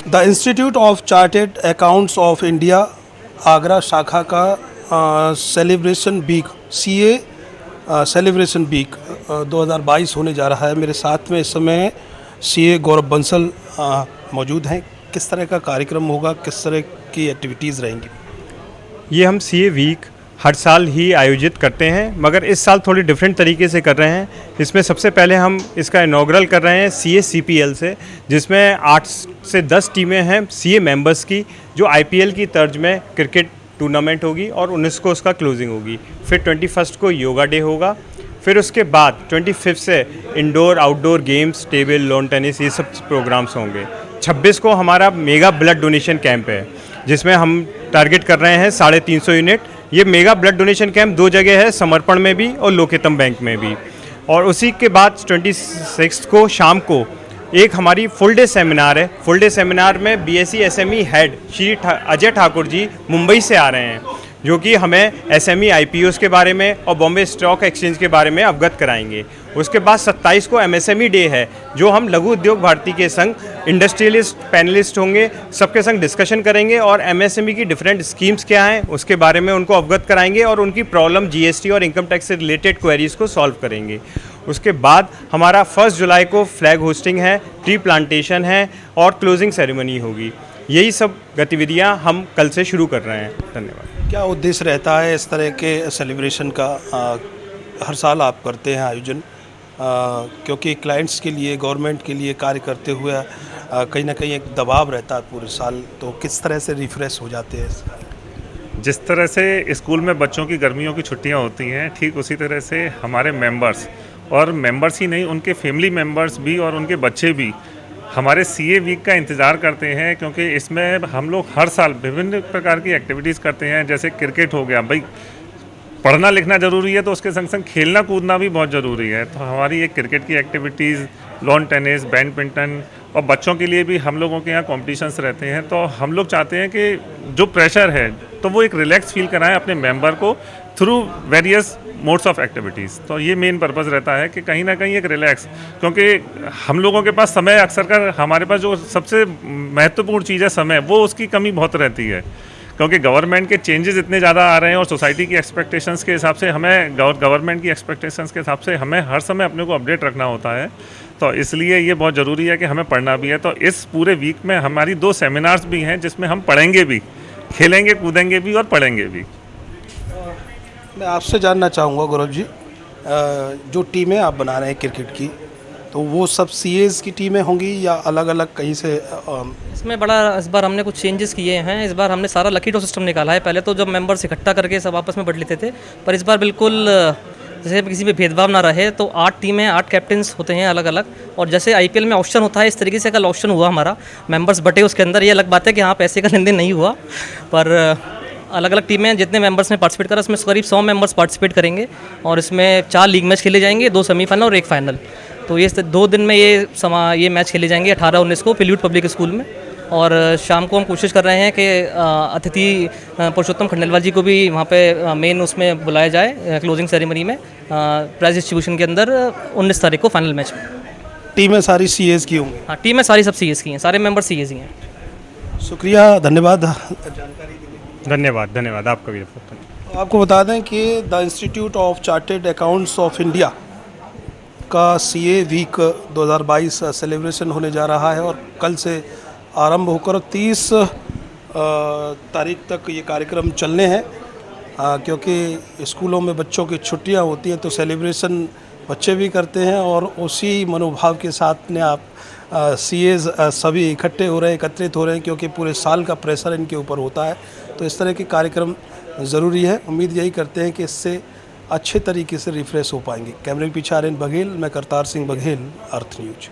The institute of chartered accountants of India Agra शाखा का celebration week CA celebration week 2022 होने जा रहा है। मेरे साथ में इस समय सीए गौरव बंसल मौजूद हैं। किस तरह का कार्यक्रम होगा, किस तरह की एक्टिविटीज़ रहेंगी? ये हम सीए वीक हर साल ही आयोजित करते हैं, मगर इस साल थोड़ी डिफरेंट तरीके से कर रहे हैं। इसमें सबसे पहले हम इसका इनॉग्रल कर रहे हैं सीए सीपीएल से, जिसमें 8 से 10 टीमें हैं सीए मेंबर्स की, जो आईपीएल की तर्ज में क्रिकेट टूर्नामेंट होगी और 19 को उसका क्लोजिंग होगी। फिर 21 को योगा डे होगा। फिर उसके बाद 25 से indoor outdoor games, table, lawn tennis, ये सब प्रोग्राम्स होंगे। 26 को हमारा मेगा ब्लड डोनेशन कैंप है, जिसमें हम टारगेट कर रहे हैं 350 यूनिट। ये मेगा ब्लड डोनेशन कैंप 2 जगह है, समर्पण में भी और लोकेतम बैंक में भी। और उसी के बाद 26 को शाम को एक हमारी फुल डे सेमिनार है। फुल डे सेमिनार में BSE SME head Shri Ajay Thakur ji Mumbai से आ रहे हैं, जो कि हमें एसएमई आईपीओस के बारे में और बॉम्बे स्टॉक एक्सचेंज के बारे में अवगत कराएंगे। उसके बाद 27 को एमएसएमई डे है, जो हम लघु उद्योग भारती के संग इंडस्ट्रियलिस्ट पैनलिस्ट होंगे, सबके संग डिस्कशन करेंगे और एमएसएमई की डिफरेंट स्कीम्स क्या हैं उसके बारे में उनको अवगत कराएंगे और उनकी प्रॉब्लम जीएसटी और इनकम टैक्स से रिलेटेड क्वेरीज़ को सॉल्व करेंगे। उसके बाद हमारा 1 जुलाई को फ्लैग होस्टिंग है, ट्री प्लांटेशन है और क्लोजिंग सेरेमनी होगी। यही सब गतिविधियां हम कल से शुरू कर रहे हैं। धन्यवाद। क्या उद्देश्य रहता है इस तरह के सेलिब्रेशन का? हर साल आप करते हैं आयोजन, क्योंकि क्लाइंट्स के लिए, गवर्नमेंट के लिए कार्य करते हुए कहीं ना कहीं एक दबाव रहता है पूरे साल, तो किस तरह से रिफ्रेश हो जाते हैं? जिस तरह से स्कूल में बच्चों की गर्मियों की छुट्टियां होती हैं, ठीक उसी तरह से हमारे मेंबर्स, और मेंबर्स ही नहीं, उनके फैमिली मेंबर्स भी और उनके बच्चे भी हमारे सीए वीक का इंतज़ार करते हैं, क्योंकि इसमें हम लोग हर साल विभिन्न प्रकार की एक्टिविटीज़ करते हैं। जैसे क्रिकेट हो गया, भाई पढ़ना लिखना ज़रूरी है तो उसके संग संग खेलना कूदना भी बहुत ज़रूरी है। तो हमारी एक क्रिकेट की एक्टिविटीज़, लॉन टेनिस, बैडमिंटन, और बच्चों के लिए भी हम लोगों के यहाँ कॉम्पिटिशन्स रहते हैं। तो हम लोग चाहते हैं कि जो प्रेशर है तो वो एक रिलैक्स फील कराएं अपने मेंबर को through various modes of activities. तो ये मेन पर्पज़ रहता है कि कहीं ना कहीं एक रिलैक्स, क्योंकि हम लोगों के पास समय अक्सर कर, हमारे पास जो सबसे महत्वपूर्ण चीज़ है समय, वो उसकी कमी बहुत रहती है, क्योंकि गवर्नमेंट के चेंजेस इतने ज़्यादा आ रहे हैं और सोसाइटी की एक्सपेक्टेशंस के हिसाब से हमें, गवर्नमेंट की एक्सपेक्टेशंस के हिसाब से हमें हर समय अपने को अपडेट रखना होता है। तो इसलिए ये बहुत ज़रूरी है कि हमें पढ़ना भी है। तो इस पूरे वीक में हमारी 2 सेमिनार्स भी हैं, जिसमें हम पढ़ेंगे भी, खेलेंगे कूदेंगे भी और पढ़ेंगे भी। मैं आपसे जानना चाहूँगा गौरव जी, जो टीमें आप बना रहे हैं क्रिकेट की, तो वो सब सीएज की टीमें होंगी या अलग अलग कहीं से? इसमें बड़ा इस बार हमने कुछ चेंजेस किए हैं। इस बार हमने सारा लकी ड्रॉ सिस्टम निकाला है। पहले तो जब मेंबर्स इकट्ठा करके सब आपस में बट लेते थे, पर इस बार बिल्कुल जैसे किसी पे भेदभाव ना रहे, तो 8 टीमें, 8 कैप्टन्स होते हैं अलग अलग। और जैसे आईपीएल में ऑप्शन होता है, इस तरीके से कल ऑप्शन हुआ हमारा, मेंबर्स बटे उसके अंदर। ये अलग बात है कि हाँ पैसे का लेन देन नहीं हुआ, पर अलग अलग टीमें जितने मेंबर्स ने पार्टिसिपेट करा, उसमें करीब 100 मेंबर्स पार्टिसिपेट करेंगे। और इसमें 4 लीग मैच खेले जाएंगे, 2 सेमीफाइनल और 1 फाइनल। तो ये 2 दिन में ये मैच खेले जाएंगे 18-19 को पिल्यूट पब्लिक स्कूल में। और शाम को हम कोशिश कर रहे हैं कि अतिथि पुरुषोत्तम खंडेलवाल जी को भी वहाँ पे मेन उसमें बुलाया जाए क्लोजिंग सेरेमनी में, प्राइज डिस्ट्रीब्यूशन के अंदर 19 तारीख को फाइनल मैच में। टीमें सारी सीएज की होंगी? हाँ, टीमें सारी सब सीएस की हैं, सारे मेंबर सीएस ही हैं। शुक्रिया, धन्यवाद जानकारी के लिए। धन्यवाद आपका भी। तो आपको बता दें कि the institute of chartered accountants of India का सीए वीक 2022 सेलिब्रेशन होने जा रहा है और कल से आरंभ होकर 30 तारीख तक ये कार्यक्रम चलने हैं, क्योंकि स्कूलों में बच्चों की छुट्टियां होती हैं, तो सेलिब्रेशन बच्चे भी करते हैं और उसी मनोभाव के साथ ने आप सीएज सभी इकट्ठे हो रहे हैं, एकत्रित हो रहे हैं, क्योंकि पूरे साल का प्रेशर इनके ऊपर होता है। तो इस तरह के कार्यक्रम ज़रूरी है। उम्मीद यही करते हैं कि इससे अच्छे तरीके से रिफ्रेश हो पाएंगे। कैमरे के पीछे आर्यन बघेल, मैं करतार सिंह बघेल, अर्थ न्यूज।